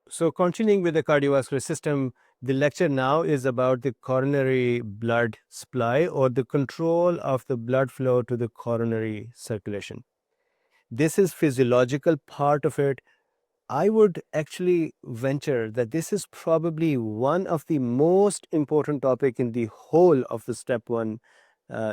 So continuing with the cardiovascular system, the lecture now is about the coronary blood supply or the control of the blood flow to the coronary circulation. This is physiological part of it. I would actually venture that this is probably one of the most important topic in the whole of the step one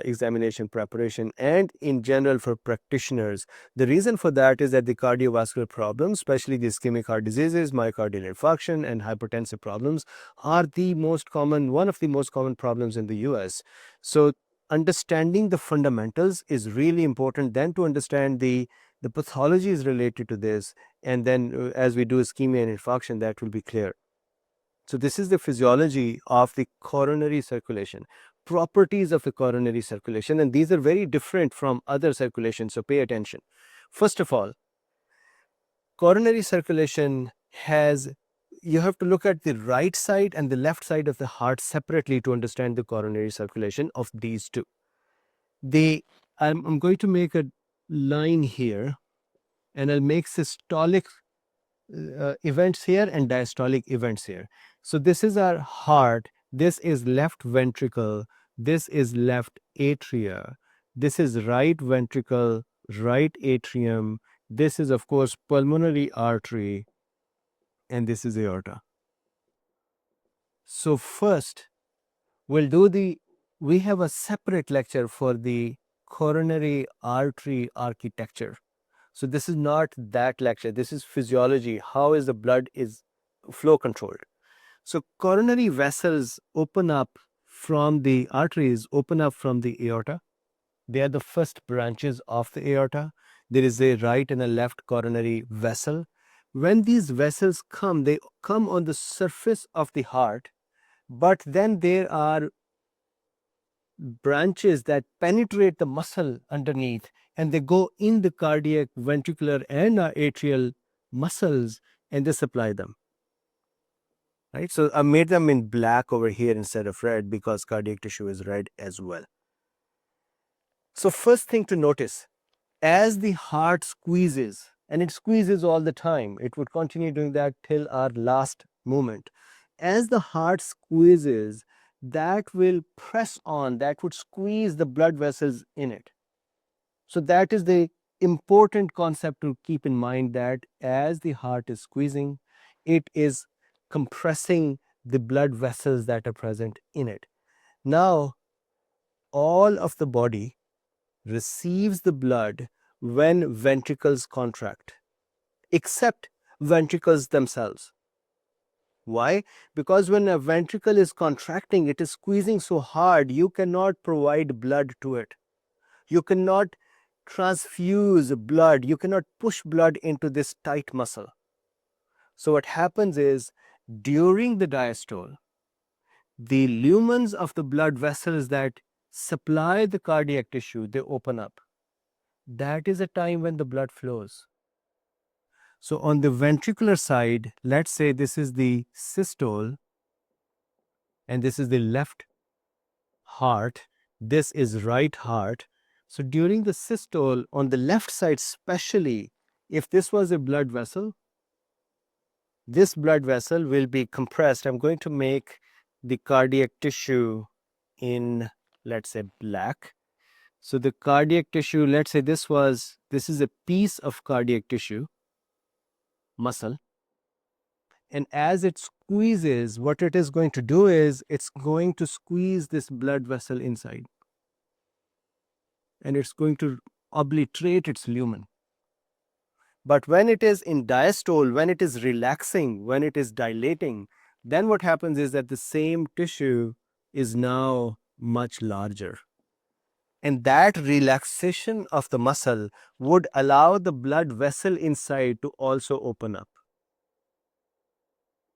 examination preparation and in general for practitioners. The reason for that is that the cardiovascular problems, especially the ischemic heart diseases, myocardial infarction and hypertensive problems are the most common, one of the most common problems in the US. So understanding the fundamentals is really important then to understand the pathology is related to this, and then as we do ischemia and infarction, that will be clear. So this is the physiology of the coronary circulation, properties of the coronary circulation, and these are very different from other circulation, so pay attention. First of all, coronary circulation has, you have to look at the right side and the left side of the heart separately to understand the coronary circulation of these two. I'm going to make a line here, and I'll make systolic events here and diastolic events here. So this is our heart, this is left ventricle, this is left atria, this is right ventricle, right atrium, this is of course pulmonary artery, and this is aorta. So first we have a separate lecture for the coronary artery architecture. So this is not that lecture. This is physiology. How is the blood is flow controlled? So coronary vessels open up from the arteries, open up from the aorta. They are the first branches of the aorta. There is a right and a left coronary vessel. When these vessels come, they come on the surface of the heart, but then there are branches that penetrate the muscle underneath and they go in the cardiac, ventricular, and atrial muscles and they supply them. Right? So I made them in black over here instead of red because cardiac tissue is red as well. So first thing to notice, as the heart squeezes, and it squeezes all the time, it would continue doing that till our last moment. As the heart squeezes, that will press on, that would squeeze the blood vessels in it. So that is the important concept to keep in mind, that as the heart is squeezing, it is compressing the blood vessels that are present in it. Now, all of the body receives the blood when ventricles contract, except ventricles themselves. Why? Because when a ventricle is contracting, it is squeezing so hard, you cannot provide blood to it. You cannot transfuse blood, you cannot push blood into this tight muscle. So what happens is, during the diastole, the lumens of the blood vessels that supply the cardiac tissue, they open up. That is a time when the blood flows. So on the ventricular side, let's say this is the systole and this is the left heart, this is right heart. So during the systole, on the left side especially, if this was a blood vessel, this blood vessel will be compressed. I'm going to make the cardiac tissue in, let's say, black. So the cardiac tissue, let's say this is a piece of cardiac tissue, muscle. And as it squeezes, what it is going to do is it's going to squeeze this blood vessel inside. And it's going to obliterate its lumen. But when it is in diastole, when it is relaxing, when it is dilating, then what happens is that the same tissue is now much larger. And that relaxation of the muscle would allow the blood vessel inside to also open up.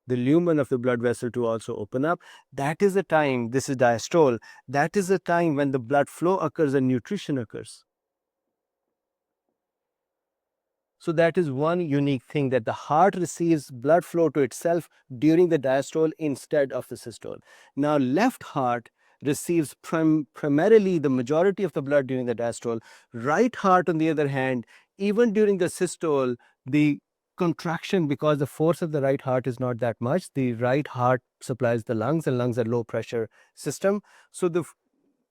The lumen of the blood vessel to also open up. That is the time, this is diastole, that is the time when the blood flow occurs and nutrition occurs. So that is one unique thing, that the heart receives blood flow to itself during the diastole instead of the systole. Now left heart receives primarily the majority of the blood during the diastole. Right heart, on the other hand, even during the systole, the contraction, because the force of the right heart is not that much. The right heart supplies the lungs, and lungs are low pressure system. So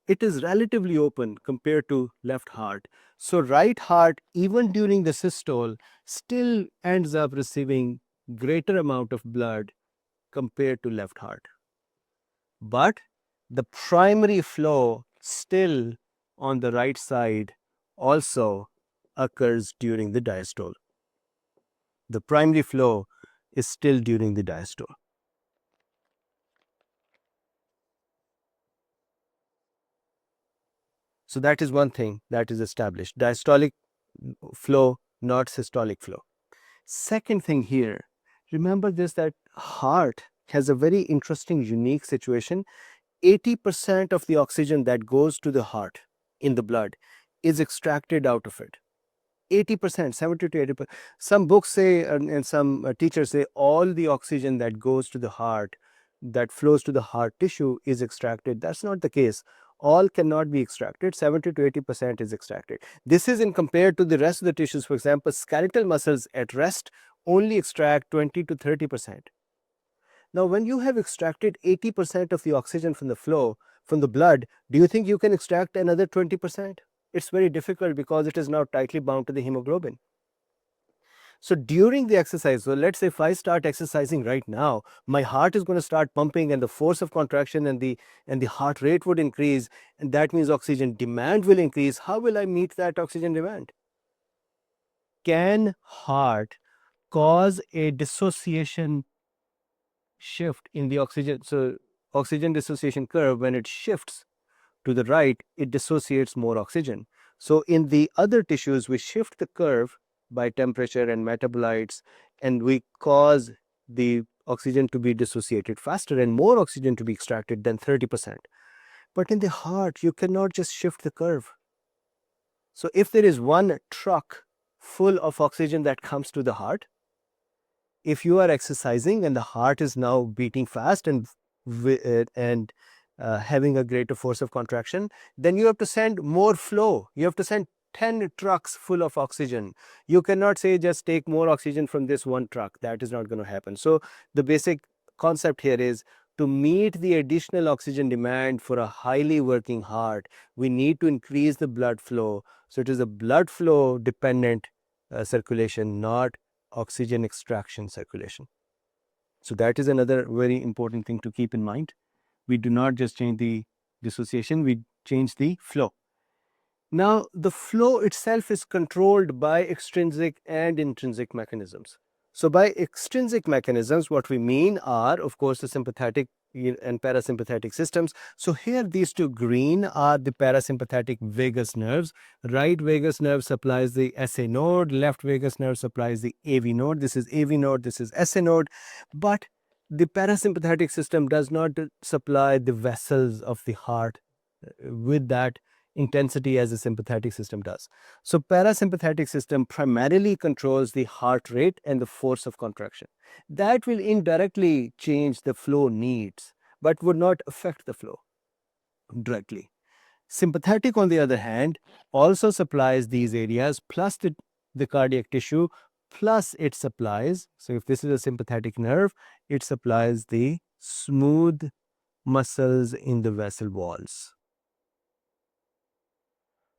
it is relatively open compared to left heart. So right heart, even during the systole, still ends up receiving greater amount of blood compared to left heart. But the primary flow still on the right side also occurs during the diastole. The primary flow is still during the diastole. So that is one thing that is established. Diastolic flow, not systolic flow. Second thing here, remember this, that heart has a very interesting, unique situation. 80% of the oxygen that goes to the heart in the blood is extracted out of it. 80%, 70 to 80%. Some books say, and some teachers say, all the oxygen that goes to the heart, that flows to the heart tissue, is extracted. That's not the case. All cannot be extracted. 70 to 80% is extracted. This is in compared to the rest of the tissues. For example, skeletal muscles at rest only extract 20 to 30%. Now, when you have extracted 80% of the oxygen from the flow, from the blood, do you think you can extract another 20%? It's very difficult because it is now tightly bound to the hemoglobin. So during the exercise, so let's say if I start exercising right now, my heart is going to start pumping, and the force of contraction and the heart rate would increase, and that means oxygen demand will increase. How will I meet that oxygen demand? Can heart cause a dissociation shift in the oxygen? So oxygen dissociation curve, when it shifts to the right, it dissociates more oxygen. So in the other tissues, we shift the curve by temperature and metabolites, and we cause the oxygen to be dissociated faster and more oxygen to be extracted than 30%. But in the heart, you cannot just shift the curve. So if there is one truck full of oxygen that comes to the heart, if you are exercising and the heart is now beating fast and having a greater force of contraction, then you have to send more flow. You have to send 10 trucks full of oxygen. You cannot say just take more oxygen from this one truck. That is not going to happen. So the basic concept here is, to meet the additional oxygen demand for a highly working heart, we need to increase the blood flow. So it is a blood flow dependent circulation, not oxygen extraction circulation. So that is another very important thing to keep in mind. We do not just change the dissociation, we change the flow. Now, the flow itself is controlled by extrinsic and intrinsic mechanisms. So by extrinsic mechanisms, what we mean are, of course, the sympathetic and parasympathetic systems. So here, these two green are the parasympathetic vagus nerves. Right vagus nerve supplies the SA node, left vagus nerve supplies the AV node. This is AV node, this is SA node. But the parasympathetic system does not supply the vessels of the heart with that intensity as the sympathetic system does. So parasympathetic system primarily controls the heart rate and the force of contraction. That will indirectly change the flow needs, but would not affect the flow directly. Sympathetic, on the other hand, also supplies these areas plus the cardiac tissue, plus it supplies, so if this is a sympathetic nerve, it supplies the smooth muscles in the vessel walls.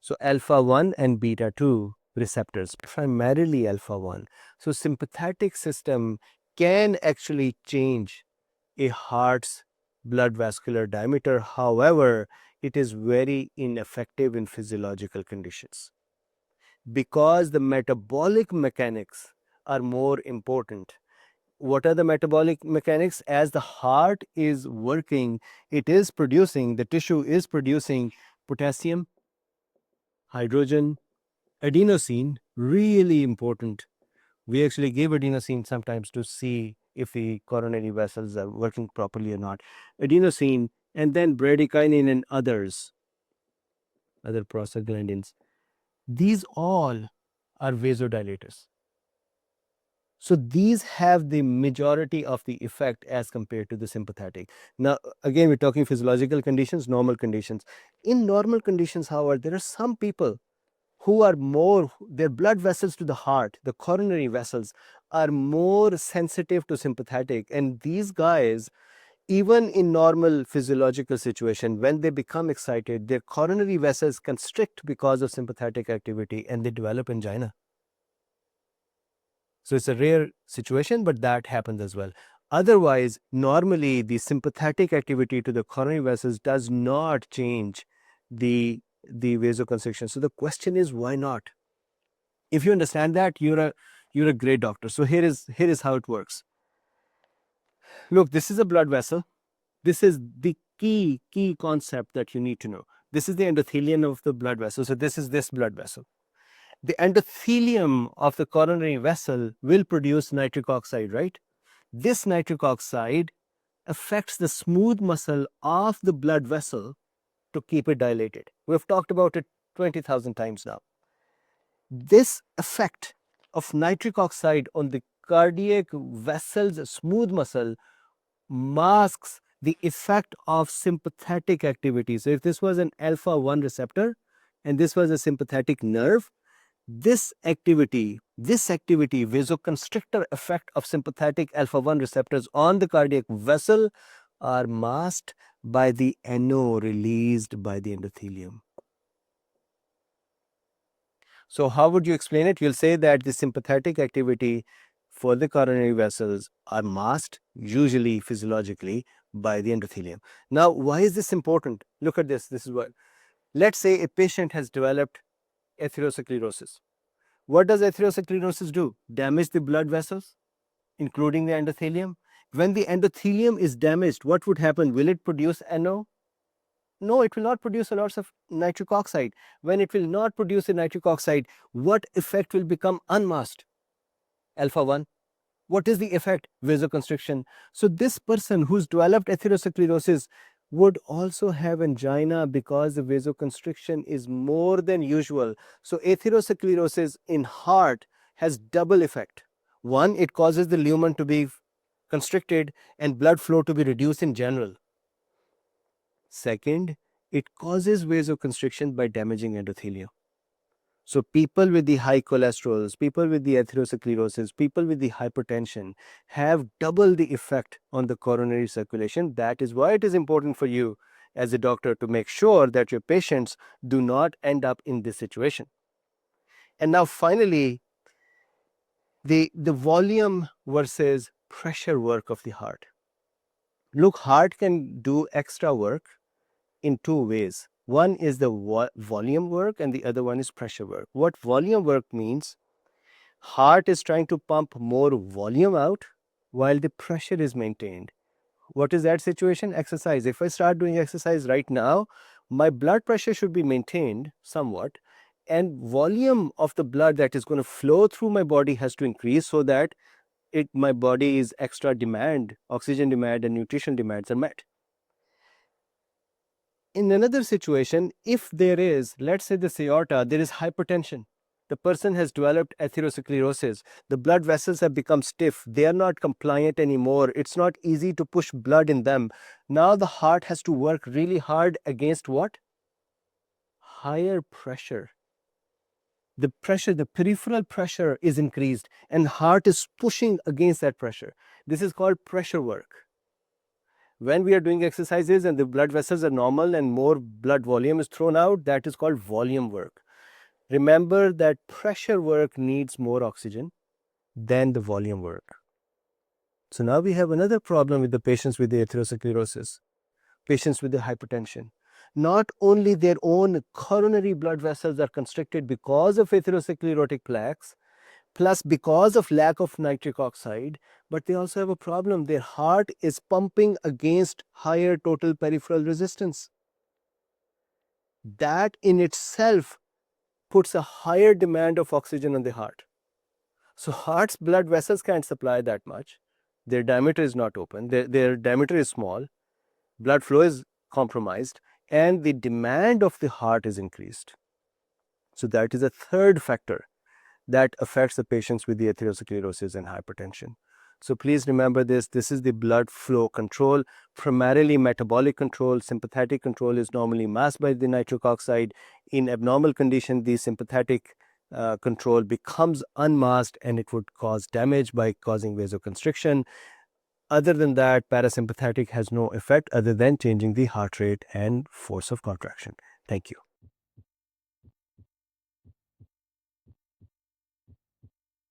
So alpha 1 and beta 2 receptors, primarily alpha 1. So sympathetic system can actually change a heart's blood vascular diameter. However, it is very ineffective in physiological conditions because the metabolic mechanics are more important. What are the metabolic mechanics? As the heart is working, it is producing, the tissue is producing potassium, hydrogen, adenosine, really important. We actually give adenosine sometimes to see if the coronary vessels are working properly or not. Adenosine, and then bradykinin and other prostaglandins. These all are vasodilators. So these have the majority of the effect as compared to the sympathetic. Now, again, we're talking physiological conditions, normal conditions. In normal conditions, however, there are some people who are more, their blood vessels to the heart, the coronary vessels, are more sensitive to sympathetic, and these guys, even in normal physiological situation, when they become excited, their coronary vessels constrict because of sympathetic activity and they develop angina. So it's a rare situation, but that happens as well. Otherwise, normally the sympathetic activity to the coronary vessels does not change the vasoconstriction. So the question is, why not? If you understand that, you're a great doctor. So here is how it works. Look, this is a blood vessel. This is the key concept that you need to know. This is the endothelium of the blood vessel. So this is this blood vessel. The endothelium of the coronary vessel will produce nitric oxide, right? This nitric oxide affects the smooth muscle of the blood vessel to keep it dilated. We've talked about it 20,000 times now. This effect of nitric oxide on the cardiac vessel's smooth muscle masks the effect of sympathetic activity. So if this was an alpha 1 receptor and this was a sympathetic nerve, this activity, vasoconstrictor effect of sympathetic alpha 1 receptors on the cardiac vessel are masked by the NO released by the endothelium. So how would you explain it? You'll say that the sympathetic activity for the coronary vessels are masked, usually physiologically, by the endothelium. Now, why is this important? Look at this. This is what. Let's say a patient has developed atherosclerosis. What does atherosclerosis do? Damage the blood vessels, including the endothelium. When the endothelium is damaged, what would happen? Will it produce NO? No, it will not produce a lot of nitric oxide. When it will not produce a nitric oxide, what effect will become unmasked? Alpha 1. What is the effect? Vasoconstriction. So this person who's developed atherosclerosis would also have angina because the vasoconstriction is more than usual. So atherosclerosis in heart has double effect. One, it causes the lumen to be constricted and blood flow to be reduced in general. Second, it causes vasoconstriction by damaging endothelium. So people with the high cholesterols, people with the atherosclerosis, people with the hypertension have double the effect on the coronary circulation. That is why it is important for you as a doctor to make sure that your patients do not end up in this situation. And now finally, the volume versus pressure work of the heart. Look, heart can do extra work in two ways. One is the volume work and the other one is pressure work. What volume work means, heart is trying to pump more volume out while the pressure is maintained. What is that situation? Exercise. If I start doing exercise right now, my blood pressure should be maintained somewhat, and volume of the blood that is going to flow through my body has to increase so that my body is extra demand, oxygen demand and nutrition demands are met. In another situation, if there is, let's say the aorta, there is hypertension. The person has developed atherosclerosis. The blood vessels have become stiff. They are not compliant anymore. It's not easy to push blood in them. Now the heart has to work really hard against what? Higher pressure. The pressure, the peripheral pressure is increased and heart is pushing against that pressure. This is called pressure work. When we are doing exercises and the blood vessels are normal and more blood volume is thrown out, that is called volume work. Remember that pressure work needs more oxygen than the volume work. So now we have another problem with the patients with the atherosclerosis, patients with the hypertension. Not only their own coronary blood vessels are constricted because of atherosclerotic plaques, plus because of lack of nitric oxide, but they also have a problem. Their heart is pumping against higher total peripheral resistance. That in itself puts a higher demand of oxygen on the heart. So heart's blood vessels can't supply that much. Their diameter is not open. Their diameter is small. Blood flow is compromised and the demand of the heart is increased. So that is a third factor that affects the patients with the atherosclerosis and hypertension. So please remember this. This is the blood flow control, primarily metabolic control. Sympathetic control is normally masked by the nitric oxide. In abnormal condition, the sympathetic control becomes unmasked, and it would cause damage by causing vasoconstriction. Other than that, parasympathetic has no effect other than changing the heart rate and force of contraction. Thank you.